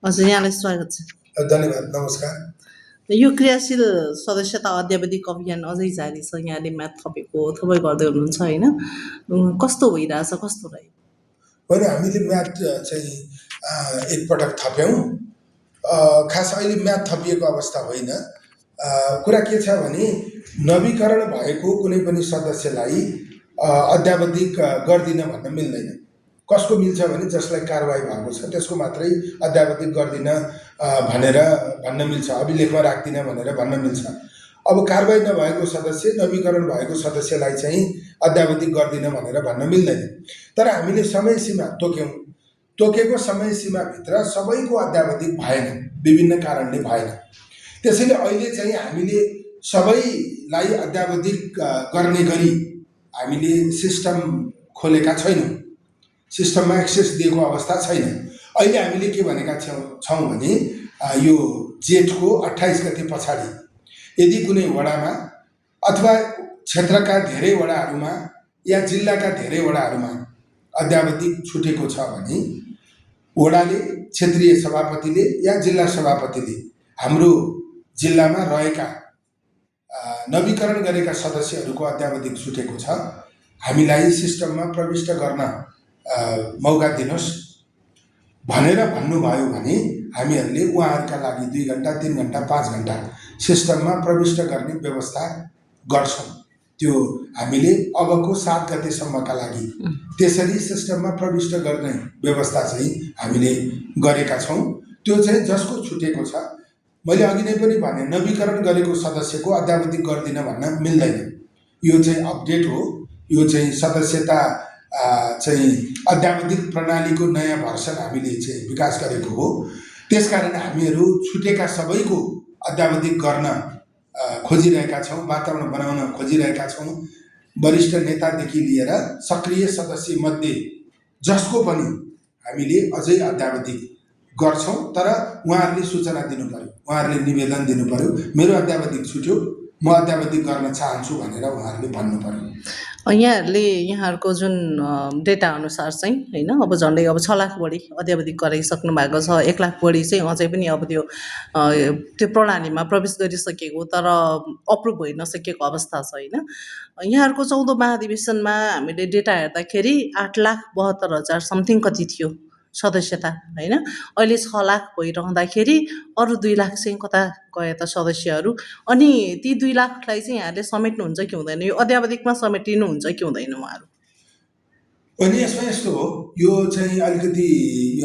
हजुर, यहाँलाई स्वागत छ। धन्यवाद, नमस्कार। यो क्रियाशील सदस्यता अध्यावधिक अभियान अझै जारी छ। यहाँले म्याथ थपेको थोपै गर्दै हुनुहुन्छ होइन? कस्तो भइरहेछ, कस्तो रह्यो? होइन, हामीले म्याथ चाहिँ एकपटक थप्यौँ। खास अहिले म्याथ थपिएको अवस्था होइन। कुरा के छ भने नवीकरण भएको कुनै पनि सदस्यलाई अध्यावधिक गर्दिन भन्न मिल्दैन। कसको मिल्छ भने जसलाई कारवाही भएको छ त्यसको मात्रै अध्यावधिक गर्दिन भनेर भन्न मिल्छ, अभिलेखमा राख्दिन भनेर भन्न मिल्छ। अब कारवाही नभएको सदस्य, नवीकरण भएको सदस्यलाई चाहिँ अध्यावधिक गर्दिन भनेर भन्न मिल्दैन। तर हामीले समय सीमा तोकेको समय सीमाभित्र सबैको अध्यावधिक भएन, विभिन्न कारणले भएन। त्यसैले अहिले चाहिँ हामीले सबैलाई अध्यावधिक गर्ने गरी हामीले सिस्टम खोलेका छैनौँ, सिस्टममा एक्सेस दिएको अवस्था छैन। अहिले हामीले के भनेका छौँ भने यो जेठको 28 गते पछाडि यदि कुनै वडामा अथवा क्षेत्रका धेरै वडाहरूमा या जिल्लाका धेरै वडाहरूमा अध्यावधिक छुटेको छ भने वडाले, क्षेत्रीय सभापतिले या जिल्ला सभापतिले हाम्रो जिल्लामा रहेका नवीकरण गरेका सदस्यहरूको अध्यावधिक छुटेको छ, हामीलाई सिस्टममा प्रविष्ट गर्न मौका दिनुहोस् भनेर भन्नुभयो भने हामीहरूले उहाँहरूका लागि 2 घन्टा, 3 घन्टा, 5 घन्टा सिस्टममा प्रविष्ट गर्ने व्यवस्था गर्छौँ। त्यो हामीले अबको 7 गतेसम्मका लागि त्यसरी सिस्टममा प्रविष्ट गर्ने व्यवस्था चाहिँ हामीले गरेका छौँ। त्यो चाहिँ जसको छुटेको छ, मैले अघि नै पनि भने, नवीकरण गरेको सदस्यको अध्यावधिक गर्दिन भन्न मिल्दैन। यो चाहिँ अपडेट हो, यो चाहिँ सदस्यता चाहिँ अध्यावधिक प्रणालीको नयाँ भर्सन हामीले चाहिँ विकास गरेको हो। त्यसकारण हामीहरू छुटेका सबैको अध्यावधिक गर्न खोजिरहेका छौँ, वातावरण बनाउन खोजिरहेका छौँ। वरिष्ठ नेतादेखि लिएर सक्रिय सदस्य मध्ये जसको पनि हामीले अझै अध्यावधिक गर्छौँ। तर उहाँहरूले सूचना दिनु पर्यो, उहाँहरूले निवेदन दिनु पर्यो, मेरो अध्यावधिक छुट्यो, म अध्यावधिक गर्न चाहन्छु भनेर उहाँहरूले भन्नु पर्यो। यहाँहरूको जुन डेटा अनुसार चाहिँ होइन, अब झन्डै 6 लाख बढी अध्यावधिक गराइसक्नु भएको छ। 1 लाख बढी चाहिँ अझै पनि अब त्यो प्रणालीमा प्रवेश गरिसकेको तर अप्रुभ भइ नसकेको अवस्था छ होइन। यहाँहरूको 14औं महाधिवेशनमा हामीले डेटा हेर्दाखेरि 8,72,000 समथिङ कति थियो सदस्यता होइन। अहिले 6 लाख भइरहँदाखेरि अरू 2 लाख चाहिँ कता गए त सदस्यहरू? अनि ती 2 लाखलाई चाहिँ यहाँले समेट्नुहुन्छ कि हुँदैन? यो अध्यावधिकमा समेटिनुहुन्छ कि हुँदैन उहाँहरू? अनि यसमा यस्तो हो, यो चाहिँ अलिकति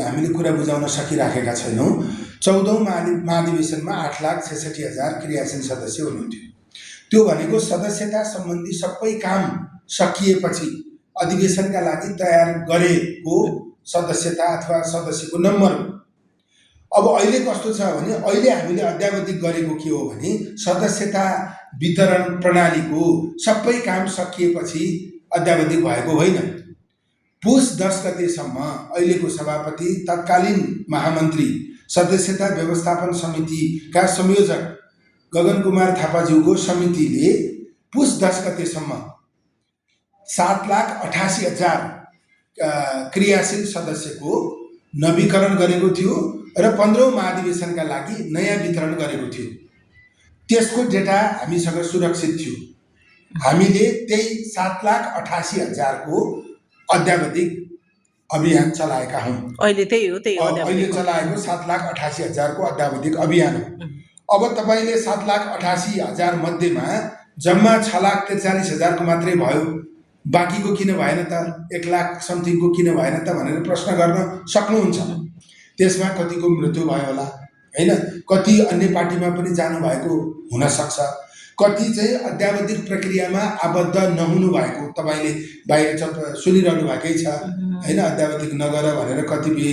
हामीले कुरा बुझाउन सकिराखेका छैनौँ। 14औं महाधिवेशनमा 8,66,000 क्रियाशील सदस्य हुनुहुन्थ्यो। त्यो भनेको सदस्यता सम्बन्धी सबै काम सकिएपछि अधिवेशनका लागि तयार गरेको सदस्यता अथवा सदस्यको नम्बर हो। अब अहिले कस्तो छ भने अहिले हामीले अध्यावधिक गरेको के हो भने सदस्यता वितरण प्रणालीको सबै काम सकिएपछि अध्यावधिक भएको होइन। पुस 10 गतेसम्म अहिलेको सभापति, तत्कालीन महामन्त्री, सदस्यता व्यवस्थापन समितिका संयोजक गगन कुमार थापाज्यूको समितिले पुस 10 गतेसम्म 7,88,000 क्रियाशील सदस्यको नवीकरण गरेको थियो र 15औं महाधिवेशनका लागि नयाँ वितरण गरेको थियो। त्यसको डेटा हामीसँग सुरक्षित थियो। हामीले त्यही 7,88,000 को अध्यावधिक अभियान चलाएका हौँ। अहिले त्यही हो, अहिले चलाएको 7,88,000 को अध्यावधिक अभियान हो। अब तपाईँले 7,88,000 मध्येमा जम्मा 6,43,000 को मात्रै भयो, बाँकीको किन भएन त, 1 लाख समथिङको किन भएन त भनेर प्रश्न गर्न सक्नुहुन्छ। त्यसमा कतिको मृत्यु भयो होला होइन, कति अन्य पार्टीमा पनि जानुभएको हुनसक्छ, कति चाहिँ अध्यावधिक प्रक्रियामा आबद्ध नहुनु भएको तपाईँले बाहिर सुनिरहनु भएकै छ होइन। अध्यावधिक नगर भनेर कतिपय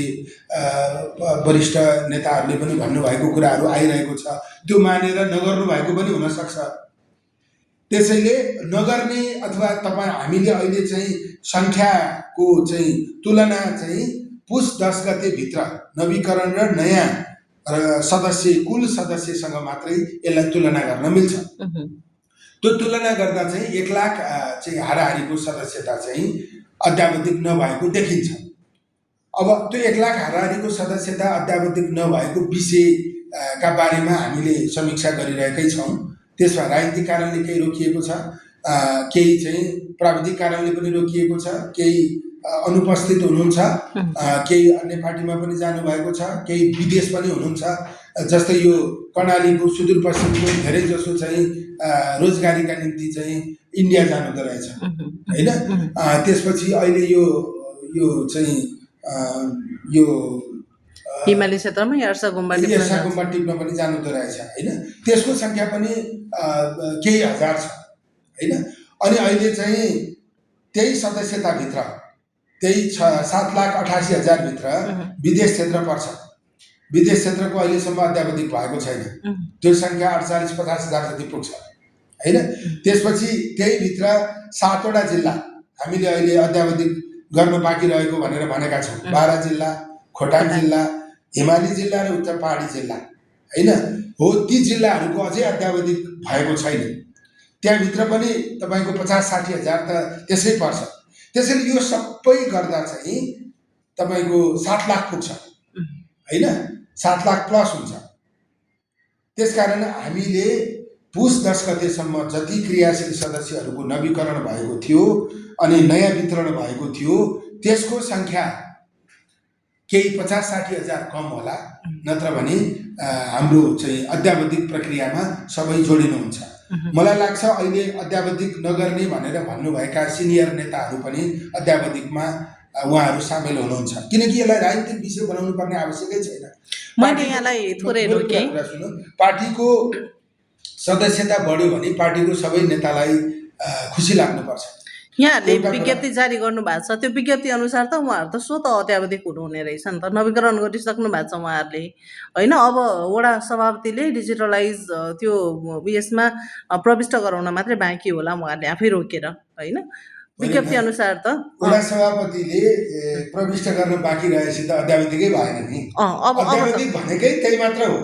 वरिष्ठ नेताहरूले पनि भन्नुभएको कुराहरू आइरहेको छ, त्यो मानेर नगर्नु भएको पनि हुनसक्छ। त्यसैले नगर्ने अथवा हामीले अहिले चाहिँ सङ्ख्याको चाहिँ तुलना चाहिँ पुस 10 गतेभित्र नवीकरण र नयाँ सदस्य, कुल सदस्यसँग मात्रै यसलाई तुलना गर्न मिल्छ। त्यो तुलना गर्दा चाहिँ 1 लाख चाहिँ हाराहारीको सदस्यता चाहिँ अध्यावधिक नभएको देखिन्छ। अब त्यो 1 लाख हाराहारीको सदस्यता अद्यावधिक नभएको विषयका बारेमा हामीले समीक्षा गरिरहेकै छौँ। त्यसमा राजनीतिक कारणले केही रोकिएको छ, केही चाहिँ प्राविधिक कारणले पनि रोकिएको छ, केही अनुपस्थित हुनुहुन्छ, केही अन्य पार्टीमा पनि जानुभएको छ, केही विदेश पनि हुनुहुन्छ। जस्तै यो कर्णालीको सुदूरपश्चिमको धेरै जसो चाहिँ रोजगारीका निम्ति चाहिँ इन्डिया जानुहुँदो रहेछ होइन। त्यसपछि अहिले यो चाहिँ यो हिमाली क्षेत्रमा यार्सा गुम्बा टिप्न पनि जानुहुँदो रहेछ होइन। त्यसको सङ्ख्या पनि केही हजार छ होइन। अनि अहिले चाहिँ त्यही सदस्यताभित्र त्यही 7,88,000 भित्र विदेश क्षेत्र पर्छ। विदेश क्षेत्रको अहिलेसम्म अद्यावधिक भएको छैन, त्यो सङ्ख्या 48-50 हजार जति पुग्छ होइन। त्यसपछि त्यही भित्र 7वटा जिल्ला हामीले अहिले अद्यावधिक गर्न बाँकी रहेको भनेर भनेका छौँ। बारा जिल्ला, खोटाङ जिल्ला, हिमाली जिल्ला र उत्तर पहाडी जिल्ला होइन हो। ती जिल्लाहरूको अझै अद्यावधिक भएको छैन। त्यहाँभित्र पनि तपाईँको 50-60 हजार त त्यसै पर्छ। त्यसैले यो सबै गर्दा चाहिँ तपाईँको 7 लाख पुग्छ होइन, 7 लाख प्लस हुन्छ। त्यसकारण हामीले पुस 10 गतेसम्म जति क्रियाशील सदस्यहरूको नवीकरण भएको थियो अनि नयाँ वितरण भएको थियो त्यसको सङ्ख्या केही 50-60 हजार कम होला, नत्र भने हाम्रो चाहिँ अद्यावधिक प्रक्रियामा सबै जोडिनुहुन्छ। मलाई लाग्छ अहिले अद्यावधिक नगर्ने भनेर भन्नुभएका सिनियर नेताहरू पनि अद्यावधिकमा उहाँहरू सामेल हुनुहुन्छ, किनकि यसलाई राजनीतिक विषय बनाउनु पर्ने आवश्यकै छैन। मैले यहाँलाई थोरै रोकेँ। पार्टीको सदस्यता बढ्यो भने पार्टीको सबै नेतालाई खुसी लाग्नुपर्छ। यहाँहरूले विज्ञप्ति जारी गर्नु भएको छ, त्यो विज्ञप्ति अनुसार त उहाँहरू त स्वतः अत्यावधिक हुनुहुने रहेछ नि त, नवीकरण गरिसक्नु भएको छ उहाँहरूले होइन। अब वडा सभापतिले डिजिटलाइज त्यो उयसमा प्रविष्ट गराउन मात्रै बाँकी होला, उहाँहरूले आफै रोकेर होइन। विज्ञप्ति अनुसार त वडा सभापतिले प्रविष्ट गर्न बाँकी रहेपछि त अद्यावधिकै भएन नि। अद्यावधिक भनेकै त्यही मात्र हो।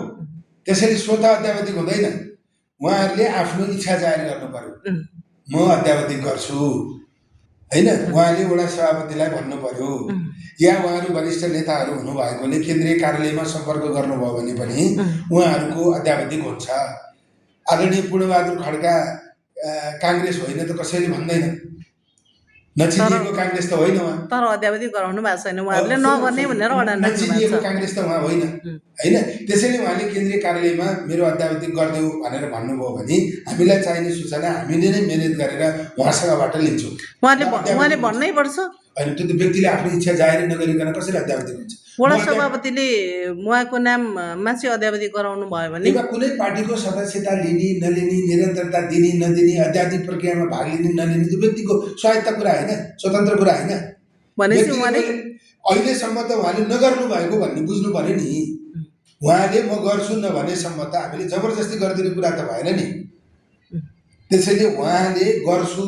त्यसैले स्वतः अद्यावधिक हुँदैन, उहाँहरूले आफ्नो इच्छा जाहेर गर्नु पर्यो, म अद्यावधिक गर्छु होइन। उहाँले वडा सभापतिलाई भन्नु पर्यो, या उहाँहरू वरिष्ठ नेताहरू हुनुभएकोले केन्द्रीय कार्यालयमा सम्पर्क गर्नुभयो भने पनि उहाँहरूको अद्यावधिक हुन्छ। आदरणीय पूर्णबहादुर खड्का काङ्ग्रेस होइन त कसैले भन्दैन, नचिनिएको काङ्ग्रेस त होइन उहाँ, तर अद्यावधिक गराउनु भएको छैन उहाँहरूले, नगर्ने भनेर अडान नचिनिएको काङ्ग्रेस त उहाँ होइन होइन। त्यसैले उहाँले केन्द्रीय कार्यालयमा मेरो अद्यावधिक गरिदेऊ भनेर भन्नुभयो भने हामीलाई चाहिने सूचना हामीले नै मेहनत गरेर उहाँसँगबाट लिन्छौँ। उहाँले भन्नै पर्छ होइन, त्यो त व्यक्तिले आफ्नो इच्छा जाहेर नगरिकन कसरी अद्यावधिक हुन्छ। वडा सभापतिले उहाँको नाममा चाहिँ अद्यावधिक गराउनु भयो भने कुनै पार्टीको सदस्यता लिने नलिने, निरन्तरता दिने नदिने, अद्यावधिक प्रक्रियामा भाग लिने नलिने त्यो व्यक्तिको स्वायत्त कुरा होइन, स्वतन्त्र कुरा होइन। भनेपछि उहाँले अहिलेसम्म त उहाँले नगर्नु भएको भन्ने बुझ्नु पर्यो नि। उहाँले म गर्छु नभनेसम्म त हामीले जबरजस्ती गरिदिने कुरा त भएन नि। त्यसैले उहाँले गर्छु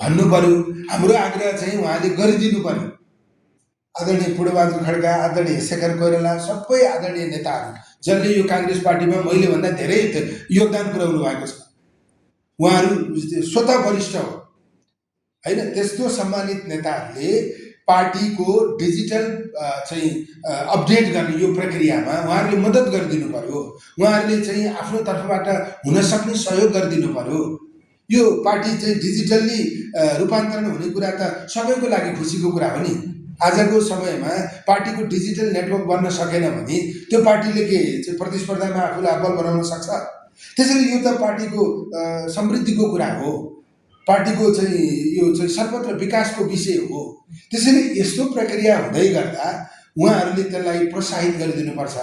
भन्नु पर्यो। हाम्रो आग्रह चाहिँ उहाँले गरिदिनु पर्यो। आदरणीय पूर्णबहादुर खड्का, आदरणीय शेखर कोइराला, सबै आदरणीय नेताहरू जसले यो काङ्ग्रेस पार्टीमा मैले भन्दा धेरै योगदान पुर्याउनु भएको छ, उहाँहरू स्वतः वरिष्ठ हो होइन। त्यस्तो सम्मानित नेताहरूले पार्टीको डिजिटल चाहिँ अपडेट गर्ने यो प्रक्रियामा उहाँहरूले मद्दत गरिदिनु पर्यो। उहाँहरूले चाहिँ आफ्नो तर्फबाट हुन सक्ने सहयोग गरिदिनु पर्यो। यो पार्टी चाहिँ डिजिटल्ली रूपान्तरण हुने कुरा त सबैको लागि खुसीको कुरा हो नि। आजको समयमा पार्टीको डिजिटल नेटवर्क बन्न सकेन भने त्यो पार्टीले के चाहिँ प्रतिस्पर्धामा आफूलाई अब्बल बनाउन सक्छ? त्यसैले यो त पार्टीको समृद्धिको कुरा हो, पार्टीको चाहिँ यो चाहिँ सर्वत्र विकासको विषय हो। त्यसैले यस्तो प्रक्रिया हुँदै गर्दा उहाँहरूले त्यसलाई प्रोत्साहित गरिदिनुपर्छ,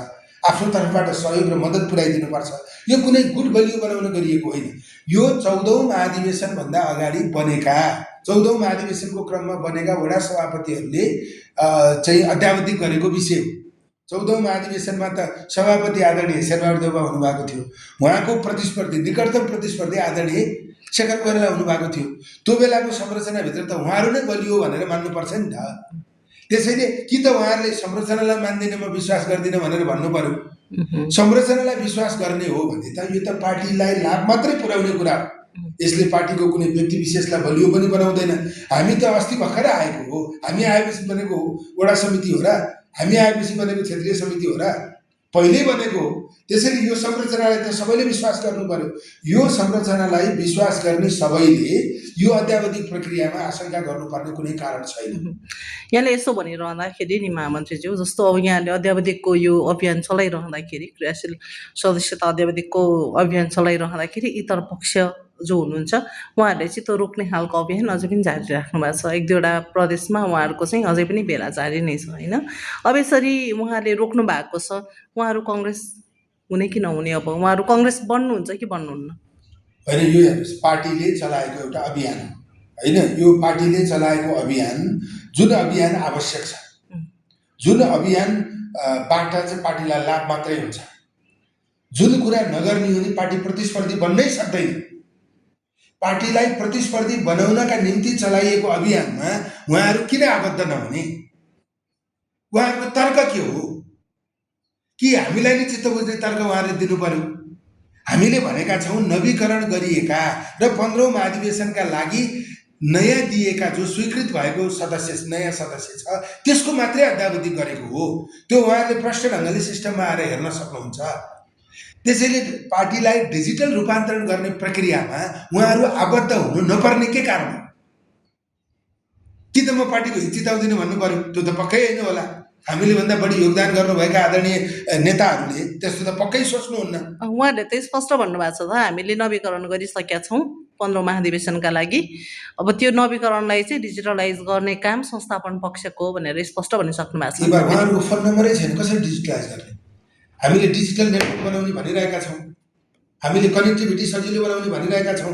आफ्नो तर्फबाट सहयोग र मद्दत पुर्याइदिनुपर्छ। यो कुनै गुड भ्याल्यु बनाउन गरिएको होइन। यो 14औं महाधिवेशनभन्दा अगाडि बनेका 14औं महाधिवेशनको क्रममा बनेका वडा सभापतिहरूले चाहिँ अद्यावधिक गरेको विषय हो। 14औं महाधिवेशनमा त सभापति आदरणीय शेरबहादुर देउवा हुनुभएको थियो, उहाँको प्रतिस्पर्धी निकटतम प्रतिस्पर्धी आदरणीय शेखर कोइराला हुनुभएको थियो। त्यो बेलाको संरचनाभित्र त उहाँहरू नै बलियो भनेर मान्नुपर्छ नि त। त्यसैले कि त उहाँहरूले संरचनालाई मान्दिनँ, म विश्वास गर्दिनँ भनेर भन्नु पर्यो। संरचनालाई विश्वास गर्ने हो भने त यो त पार्टीलाई लाभ मात्रै पुर्याउने कुरा हो। यसले पार्टीको कुनै व्यक्ति विशेषलाई बलियो पनि बनाउँदैन। हामी त अस्ति भर्खरै आएको हो, हामी आएपछि बनेको वडा समिति हो र, हामी आएपछि बनेको क्षेत्रीय समिति हो र, पहिल्यै बनेको हो। त्यसैले यो संरचनालाई त सबैले विश्वास गर्नु पर्यो। यो संरचनालाई विश्वास गर्ने सबैले यो अध्यावधिक प्रक्रियामा आशंका गर्नुपर्ने कुनै कारण छैन। यहाँले यसो भनिरहँदाखेरि नि महामन्त्रीज्यू, जस्तो अब यहाँले अध्यावधिकको यो अभियान चलाइरहँदाखेरि, क्रियाशील सदस्यता अध्यावधिकको अभियान चलाइरहँदाखेरि इतर पक्ष जो हुनुहुन्छ उहाँहरूले चाहिँ त्यो रोक्ने खालको अभियान अझै पनि जारी राख्नु भएको छ। एक दुईवटा प्रदेशमा उहाँहरूको चाहिँ अझै पनि भेला जारी नै छ होइन। अब यसरी उहाँले रोक्नु भएको छ, उहाँहरू कङ्ग्रेस हुने कि नहुने, अब उहाँहरू कङ्ग्रेस बन्नुहुन्छ कि बन्नुहुन्न? होइन, यो हेर्नुहोस्, पार्टीले चलाएको एउटा अभियान होइन, यो पार्टीले चलाएको अभियान जुन अभियान आवश्यक छ, जुन अभियानबाट चाहिँ पार्टीलाई लाभ मात्रै हुन्छ, जुन कुरा नगर्ने हो भने पार्टी प्रतिस्पर्धी बन्नै सक्दैन। पार्टीलाई प्रतिस्पर्धी बनाउनका निम्ति चलाइएको अभियानमा उहाँहरू किन आबद्ध नहुने? उहाँहरूको तर्क के हो? कि हामीलाई नै चित्त बुझ्ने तर्क उहाँहरूले दिनु पर्यो। हामीले भनेका छौँ नवीकरण गरिएका र 15औं महाधिवेशनका लागि नयाँ दिएका जो स्वीकृत भएको नयाँ सदस्य छ त्यसको मात्रै अध्यावधिक गरेको हो। त्यो उहाँहरूले प्रष्ट ढङ्गले सिस्टममा आएर हेर्न सक्नुहुन्छ। त्यसैले पार्टीलाई डिजिटल रूपान्तरण गर्ने प्रक्रियामा उहाँहरू आबद्ध हुनु नपर्ने के कारण हो? कि त म पार्टीको हित चिताउँदिनँ भन्नु पर्यो? त्यो त पक्कै होइन होला। हामीले भन्दा बढी योगदान गर्नुभएका आदरणीय नेताहरूले त्यस्तो त पक्कै सोच्नुहुन्न। उहाँहरूले त स्पष्ट भन्नुभएको छ त, हामीले नवीकरण गरिसकेका छौँ 15औं महाधिवेशनका लागि, अब त्यो नवीकरणलाई चाहिँ डिजिटलाइज गर्ने काम संस्थापन पक्षको हो भनेर स्पष्ट भनिसक्नु भएको छ। उहाँहरूको फोन नम्बरै छैन, कसरी डिजिटलाइज गर्ने? हामीले डिजिटल नेटवर्क बनाउने भनिरहेका छौँ, हामीले कनेक्टिभिटी सजिलो बनाउने भनिरहेका छौँ,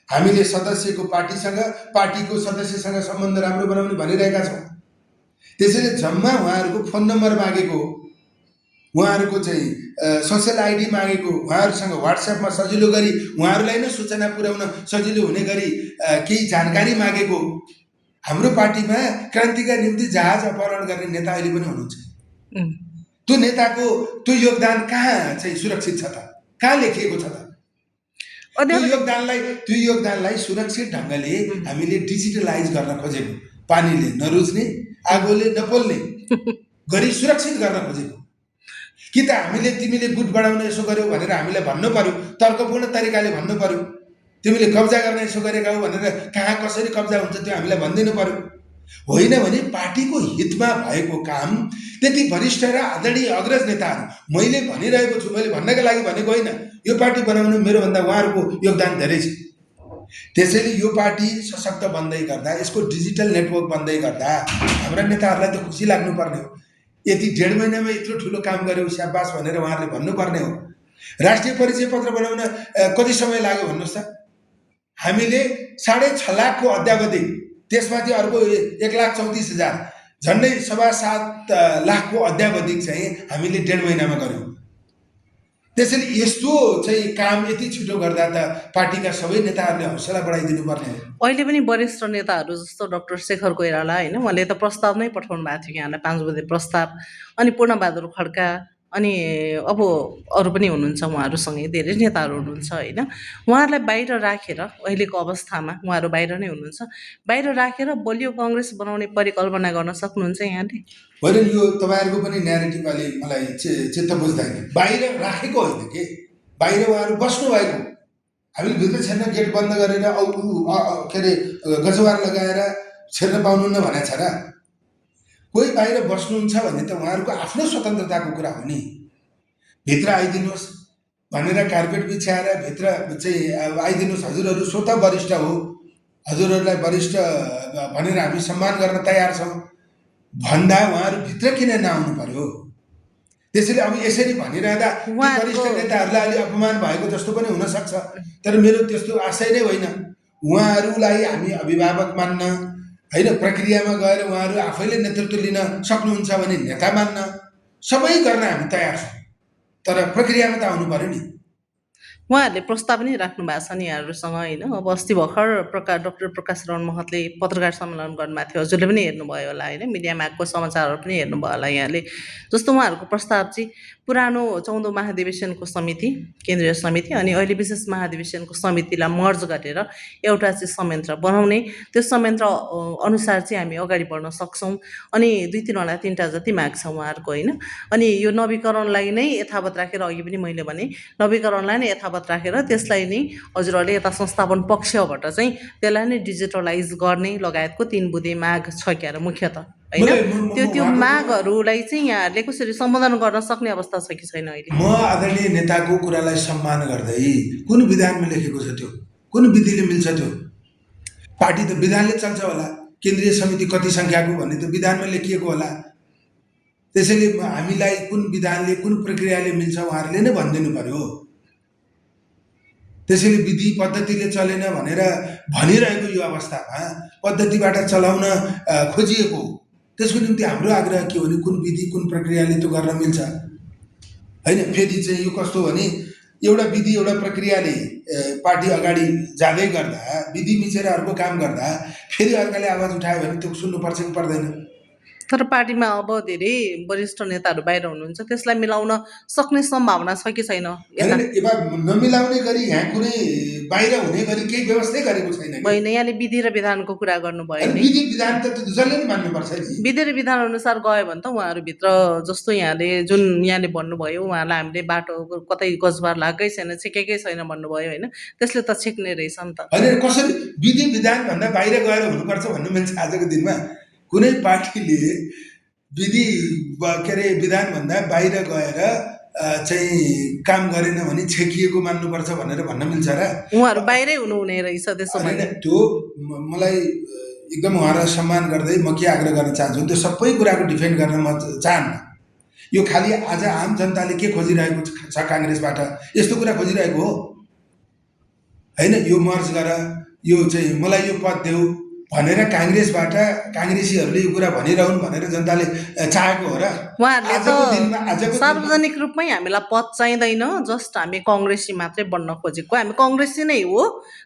हामीले सदस्यको पार्टीको सदस्यसँग सम्बन्ध राम्रो बनाउने भनिरहेका छौँ। त्यसैले जम्मा उहाँहरूको फोन नम्बर मागेको, उहाँहरूको चाहिँ सोसल आइडी मागेको, उहाँहरूसँग वाट्सएपमा सजिलो गरी उहाँहरूलाई नै सूचना पुर्याउन सजिलो हुने गरी केही जानकारी मागेको। हाम्रो पार्टीमा क्रान्तिका निम्ति जहाज अपहरण गर्ने नेता अहिले पनि हुनुहुन्छ। त्यो नेताको त्यो योगदान कहाँ चाहिँ सुरक्षित छ त? कहाँ लेखिएको छ त? त्यो योगदानलाई सुरक्षित ढङ्गले हामीले डिजिटलाइज गर्न खोजेको, पानीले नरुच्ने, आगोले नपोल्ने गरी सुरक्षित गर्न खोजेको। कि त हामीले तिमीले गुट बढाउन यसो गर्यौ भनेर हामीलाई भन्नु पर्यो, तर्कपूर्ण तरिकाले भन्नु पर्यो। तिमीले कब्जा गर्न यसो गरेका हो भनेर कहाँ कसरी कब्जा हुन्छ त्यो हामीलाई भनिदिनु पर्यो। होइन भने पार्टीको हितमा भएको काम त्यति वरिष्ठ र आदरणीय अग्रज नेताहरू, मैले भनिरहेको छु, मैले भन्नका लागि भनेको होइन, यो पार्टी बनाउनु मेरोभन्दा उहाँहरूको योगदान धेरै छ। त्यसैले यो पार्टी सशक्त बन्दै गर्दा, यसको डिजिटल नेटवर्क बन्दै गर्दा हाम्रा नेताहरूलाई त खुसी लाग्नुपर्ने हो। यति 1.5 महिनामा यत्रो ठुलो काम गर्यो स्याबास भनेर उहाँहरूले भन्नुपर्ने हो। राष्ट्रिय परिचय पत्र बनाउन कति समय लाग्यो भन्नुहोस् त? हामीले 6.5 लाखको अध्यावधिक, त्यसमाथि अर्को 1,34,000, झन्डै 7.25 लाखको अध्यावधिक चाहिँ हामीले 1.5 महिनामा गर्यौँ। त्यसैले यस्तो चाहिँ काम यति छिटो गर्दा त पार्टीका सबै नेताहरूले हौसला बढाइदिनु पर्ने हो। अहिले पनि वरिष्ठ नेताहरू जस्तो डाक्टर शेखर कोइराला होइन, उहाँले त प्रस्ताव नै पठाउनु भएको थियो यहाँलाई, 5 बुँदे प्रस्ताव, अनि पूर्णबहादुर खड्का, अनि अब अरू पनि हुनुहुन्छ, उहाँहरूसँगै धेरै नेताहरू हुनुहुन्छ होइन। उहाँहरूलाई बाहिर राखेर अहिलेको अवस्थामा उहाँहरू बाहिर नै हुनुहुन्छ, बाहिर राखेर बलियो कङ्ग्रेस बनाउने परिकल्पना गर्न सक्नुहुन्छ यहाँले? होइन, यो तपाईँहरूको पनि न्यारेटिभ अलि मलाई चित्त बुझ्दैन। बाहिर राखेको होइन के, बाहिर उहाँहरू बस्नु भएको। हामीले भित्र छिर्न गेट बन्द गरेर के अरे गजवार लगाएर छिर्न पाउनुहुन्न भनेको छ र? कोही बाहिर बस्नुहुन्छ भने त उहाँहरूको आफ्नो स्वतन्त्रताको कुरा हो नि। भित्र आइदिनुहोस् भनेर कार्पेट बिछाएर भित्र चाहिँ आइदिनुहोस्, हजुरहरू स्वतः वरिष्ठ हो, हजुरहरूलाई वरिष्ठ भनेर हामी सम्मान गर्न तयार छौँ भन्दा उहाँहरू भित्र किन नआउनु पर्यो? त्यसैले अब यसरी भनिरहँदा वरिष्ठ नेताहरूलाई अलि अपमान भएको जस्तो पनि हुनसक्छ, तर मेरो त्यस्तो आशय नै होइन। उहाँहरूलाई हामी अभिभावक मान्न होइन, प्रक्रियामा गएर उहाँहरू आफैले नेतृत्व लिन सक्नुहुन्छ भने नेता मान्न, सबै गर्न हामी तयार छौँ, तर प्रक्रियामा त आउनु पर्यो नि। उहाँहरूले प्रस्ताव पनि राख्नु भएको छ नि यहाँहरूसँग होइन। अब अस्ति भर्खर डाक्टर प्रकाश रण महतले पत्रकार सम्मेलन गर्नुभएको थियो, हजुरले पनि हेर्नुभयो होला होइन, मिडियामा आएको समाचारहरू पनि हेर्नुभयो होला यहाँले। जस्तो उहाँहरूको प्रस्ताव चाहिँ पुरानो 14औं महाधिवेशनको समिति, केन्द्रीय समिति अनि अहिले विशेष महाधिवेशनको समितिलाई मर्ज गरेर एउटा चाहिँ संयन्त्र बनाउने, त्यो संयन्त्र अनुसार चाहिँ हामी अगाडि बढ्न सक्छौँ। अनि 2-3वटा 3टा जति माग छ उहाँहरूको होइन। अनि यो नवीकरणलाई नै यथावत राखेर, अघि पनि मैले भने नवीकरणलाई नै यथावत राखेर त्यसलाई नै हजुरहरूले यता संस्थापन पक्षबाट चाहिँ त्यसलाई नै डिजिटलाइज गर्ने लगायतको 3 बुँदे माग छ क्यारे मुख्यतः होइन। त्यो मागहरूलाई चाहिँ यहाँहरूले कसरी सम्बोधन गर्न सक्ने अवस्था छ कि छैन अहिले? म आदरणीय नेताको कुरालाई सम्मान गर्दै, कुन विधानमा लेखेको छ त्यो, कुन विधिले मिल्छ त्यो? पार्टी त विधानले चल्छ होला, केन्द्रीय समिति कति सङ्ख्याको भन्ने त विधानमा लेखिएको होला। त्यसैले हामीलाई कुन विधानले कुन प्रक्रियाले मिल्छ उहाँहरूले नै भनिदिनु पर्यो। त्यसैले विधि पद्धतिले चलेन भनेर भनिरहेको यो अवस्थामा पद्धतिबाट चलाउन खोजिएको, त्यसको निम्ति हाम्रो आग्रह के हो भने कुन विधि कुन प्रक्रियाले त्यो गर्न मिल्छ होइन। फेरि चाहिँ यो कस्तो हो भने एउटा विधि एउटा प्रक्रियाले पार्टी अगाडि जाँदै गर्दा, विधि मिचेर अर्को काम गर्दा फेरि अर्काले आवाज उठायो भने त्यो सुन्नुपर्छ कि पर्दैन? तर पार्टीमा अब धेरै वरिष्ठ नेताहरू बाहिर हुनुहुन्छ, त्यसलाई मिलाउन सक्ने सम्भावना छ कि छैन? नमिलाउने गरी यहाँ कुनै बाहिर हुने गरी केही व्यवस्थै गरेको छैन। होइन, यहाँले विधि र विधानको कुरा गर्नुभयो नि। विधि विधान त जसले नि मान्नुपर्छ नि। विधि र विधान अनुसार गयो भने त उहाँहरूभित्र जस्तो यहाँले जुन यहाँले भन्नुभयो, उहाँलाई हामीले बाटो कतै गजबार लागेकै छैन, छेकेकै छैन भन्नुभयो होइन, त्यसले त छेक्ने रहेछ नि त। होइन, कसरी विधि विधान भन्दा बाहिर गएर हुनुपर्छ भन्नु मिल्छ? आजको दिनमा कुनै पार्टीले विधि के अरे विधानभन्दा बाहिर गएर चाहिँ काम गरेन भने छेकिएको मान्नुपर्छ भनेर भन्न मिल्छ र? उहाँहरू बाहिरै हुनुहुने रहेछ त्यसो भने। त्यो मलाई एकदम उहाँलाई सम्मान गर्दै म के आग्रह गर्न चाहन्छु, त्यो सबै कुराको डिफेन्ड गर्न म चाहन्न। यो खालि आज आम जनताले के खोजिरहेको छ काङ्ग्रेसबाट, यस्तो कुरा खोजिरहेको हो होइन। यो मर्ज गर, यो चाहिँ मलाई यो पद देऊ भनेर काङ्ग्रेसबाट काङ्ग्रेसीहरूले यो कुरा भनिरहन् भनेर जनताले चाहेको हो र? उहाँहरूले त सार्वजनिक रूपमै हामीलाई पद चाहिँदैन, जस्ट हामी कङ्ग्रेसी मात्रै बन्न खोजेको, हामी कङ्ग्रेसी नै हो,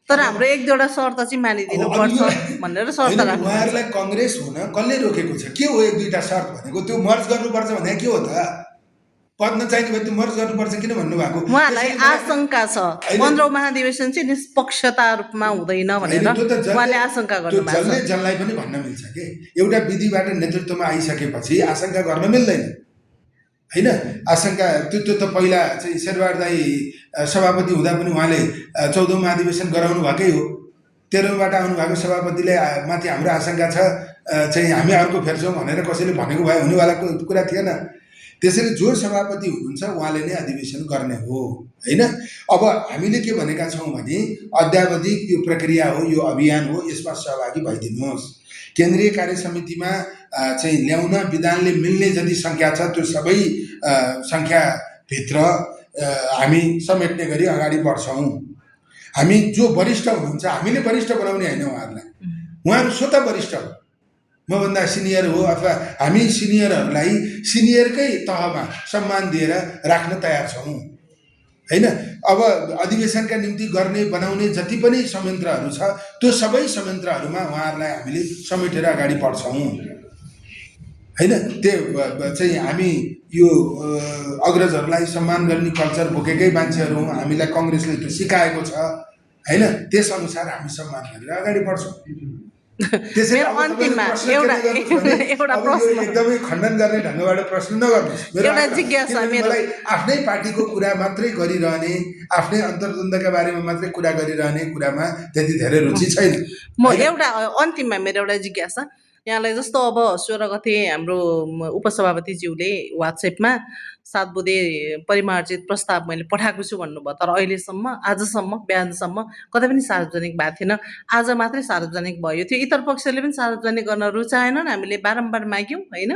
तर हाम्रो 1-2वटा शर्त चाहिँ मानिदिनु पर्छ भनेर शर्त राख्नु। उहाँहरूलाई कङ्ग्रेस हुन कसले रोकेको छ? के हो 1-2टा शर्त भनेको? त्यो मर्ज गर्नुपर्छ भने के हो त? पद नचाहिने भए त्यो मर्ज गर्नुपर्छ किन भन्नुभएको? उहाँलाई आशंका छ 15औं महाधिवेशन चाहिँ निष्पक्षता रूपमा हुँदैन भनेर उहाँले आशंका गर्नुभएको छ। जसले जसलाई पनि भन्न मिल्छ कि एउटा विधिबाट नेतृत्वमा आइसकेपछि आशंका गर्न मिल्दैन होइन। आशंका त्यो त पहिला चाहिँ शेरबहादुर दाइ सभापति हुँदा पनि उहाँले 14औं महाधिवेशन गराउनु भएकै हो। 13औँबाट आउनुभएको सभापतिले माथि हाम्रो आशंका छ चाहिँ हामी अर्को फेर्छौँ भनेर कसैले भनेको भए हुनेवाला कुरा थिएन। त्यसैले जो सभापति हुनुहुन्छ उहाँले नै अधिवेशन गर्ने हो होइन। अब हामीले के भनेका छौँ भने अद्यावधिक यो प्रक्रिया हो, यो अभियान हो, यसमा सहभागी भइदिनुहोस्। केन्द्रीय कार्य समितिमा चाहिँ ल्याउन विधानले मिल्ने जति सङ्ख्या छ त्यो सबै सङ्ख्याभित्र हामी समेट्ने गरी अगाडि बढ्छौँ। हामी जो वरिष्ठ हुनुहुन्छ हामीले वरिष्ठ बनाउने होइन उहाँहरूलाई, उहाँहरू स्वतः वरिष्ठ हो, मभन्दा सिनियर हो, अथवा हामी सिनियरहरूलाई सिनियरकै तहमा सम्मान दिएर राख्न तयार छौँ होइन। अब अधिवेशनका निम्ति गर्ने बनाउने जति पनि संयन्त्रहरू छ त्यो सबै संयन्त्रहरूमा उहाँहरूलाई हामीले समेटेर अगाडि बढ्छौँ होइन। त्यो चाहिँ हामी यो अग्रजहरूलाई सम्मान गर्ने कल्चर बोकेकै मान्छेहरू हौँ, हामीलाई कङ्ग्रेसले त्यो सिकाएको छ होइन। त्यसअनुसार हामी सम्मान गरेर अगाडि बढ्छौँ। मेरो अन्तिममा एउटा प्रश्न, एकदमै खण्डन गर्ने ढङ्गबाट प्रश्न नगर्नुहोस्। एउटा जिज्ञासा मेरो, आफ्नै पार्टीको कुरा मात्रै गरिरहने, आफ्नै अन्तर्द्वन्द्वका बारेमा मात्रै कुरा गरिरहने कुरामा त्यति धेरै रुचि छैन। म एउटा अन्तिममा मेरो एउटा जिज्ञासा यहाँलाई, जस्तो अब 16 गते हाम्रो उपसभापतिज्यूले वाट्सएपमा 7 बुँदे परिमार्जित प्रस्ताव मैले पठाएको छु भन्नुभयो, तर अहिलेसम्म आजसम्म बिहानसम्म कतै पनि सार्वजनिक भएको थिएन। आज मात्रै सार्वजनिक भयो। त्यो इतर पक्षले पनि सार्वजनिक गर्न रुचाएनन्, हामीले बारम्बार माग्यौँ होइन।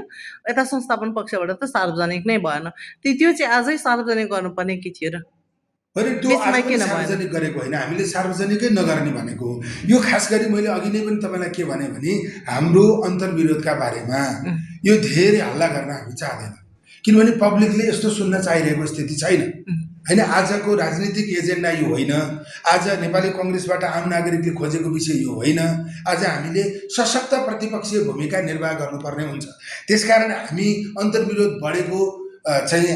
यता संस्थापन पक्षबाट त सार्वजनिक नै भएन। त्यो चाहिँ आजै सार्वजनिक गर्नुपर्ने के थियो र? त्यो सार्वजनिक गरेको होइन, हामीले सार्वजनिकै नगर्ने भनेको। यो खास गरी मैले अघि नै पनि तपाईँलाई के भने हाम्रो अन्तर्विरोधका बारेमा यो धेरै हल्ला गर्न हामी चाहँदैनौँ, किनभने पब्लिकले यस्तो सुन्न चाहिरहेको स्थिति छैन होइन। आजको राजनीतिक एजेन्डा यो होइन, आज नेपाली कङ्ग्रेसबाट आम नागरिकले खोजेको विषय यो होइन। आज हामीले सशक्त प्रतिपक्षीय भूमिका निर्वाह गर्नुपर्ने हुन्छ। त्यसकारण हामी अन्तर्विरोध बढेको चाहिँ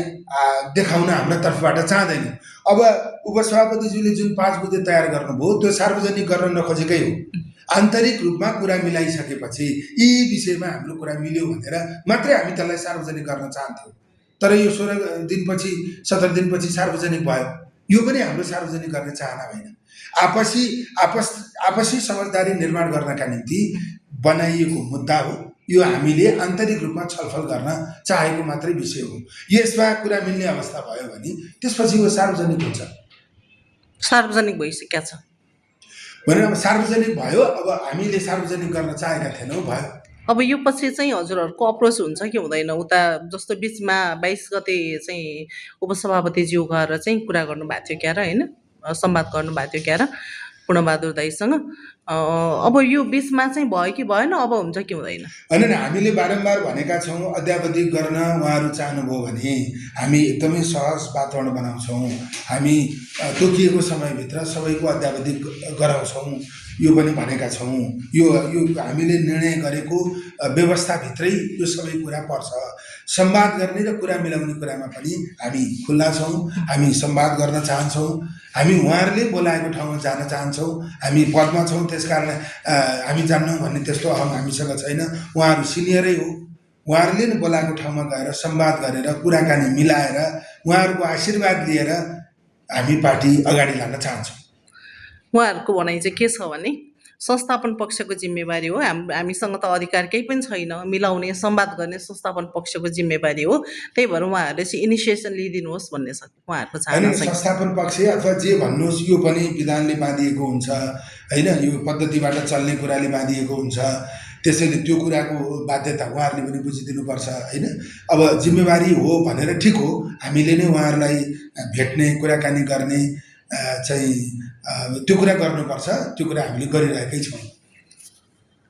देखाउन हाम्रो तर्फबाट चाहँदैनौँ। अब उपसभापतिज्यूले जुन 5 बुँदे तयार गर्नुभयो त्यो सार्वजनिक गर्न नखोजेकै हो। आन्तरिक रूपमा कुरा मिलाइसकेपछि यी विषयमा हाम्रो कुरा मिल्यो भनेर मात्रै हामी त्यसलाई सार्वजनिक गर्न चाहन्थ्यौँ। तर यो 16 दिनपछि 17 दिनपछि सार्वजनिक भयो, यो पनि हाम्रो सार्वजनिक गर्ने चाहना होइन। आपसी समझदारी निर्माण गर्नका निम्ति बनाइएको मुद्दा हो। यो हामीले आन्तरिक रूपमा छलफल गर्न चाहेको मात्रै विषय हो। यसमा कुरा मिल्ने अवस्था भयो भने त्यसपछि यो सार्वजनिक हुन्छ। सार्वजनिक भइसकेको छ भनेर अब सार्वजनिक भयो। अब हामीले सार्वजनिक गर्न चाहेका थिएनौँ, भयो। अब यो पछि चाहिँ हजुरहरूको अप्रोच हुन्छ कि हुँदैन? उता जस्तो बिचमा 22 गते चाहिँ उपसभापतिज्यू गएर चाहिँ कुरा गर्नुभएको थियो क्या र, होइन, संवाद गर्नुभएको थियो क्या र पूर्णबहादुर दाइसँग। अब यो बिचमा चाहिँ भयो कि भएन, अब हुन्छ कि हुँदैन? होइन, हामीले बारम्बार भनेका छौँ अध्यावधिक गर्न उहाँहरू चाहनुभयो भने हामी एकदमै सहज वातावरण बनाउँछौँ। हामी तोकिएको समयभित्र सबैको अध्यावधिक गराउँछौँ, यो पनि भनेका छौँ। यो हामीले निर्णय गरेको व्यवस्थाभित्रै यो सबै कुरा पर्छ। संवाद गर्ने र कुरा मिलाउने कुरामा पनि हामी खुल्ला छौँ। हामी संवाद गर्न चाहन्छौँ। हामी उहाँहरूले बोलाएको ठाउँमा जान चाहन्छौँ। हामी पदमा छौँ, त्यसकारण हामी जान्नौँ भन्ने त्यस्तो अहम हामीसँग छैन। उहाँहरू सिनियरै हो। उहाँहरूले नै बोलाएको ठाउँमा गएर संवाद गरेर कुराकानी मिलाएर उहाँहरूको आशीर्वाद लिएर हामी पार्टी अगाडि लान चाहन्छौँ। उहाँहरूको भनाइ चाहिँ के छ भने संस्थापन पक्षको जिम्मेवारी हो, हामीसँग त अधिकार केही पनि छैन, मिलाउने संवाद गर्ने संस्थापन पक्षको जिम्मेवारी हो, त्यही भएर उहाँहरूले चाहिँ इनिसिएसन लिइदिनुहोस् भन्ने छ उहाँहरूको चाहना चाहिँ। संस्थापन पक्ष अथवा जे भन्नुहोस् यो पनि विधानले बाँधिएको हुन्छ, होइन, यो पद्धतिबाट चल्ने कुराले बाँधिएको हुन्छ। त्यसैले त्यो कुराको बाध्यता उहाँहरूले पनि बुझिदिनुपर्छ, होइन। अब जिम्मेवारी हो भनेर ठिक हो, हामीले नै उहाँहरूलाई भेट्ने कुराकानी गर्ने चाहिँ त्यो कुरा गर्नुपर्छ। त्यो कुरा हामीले गरिरहेकै छौँ।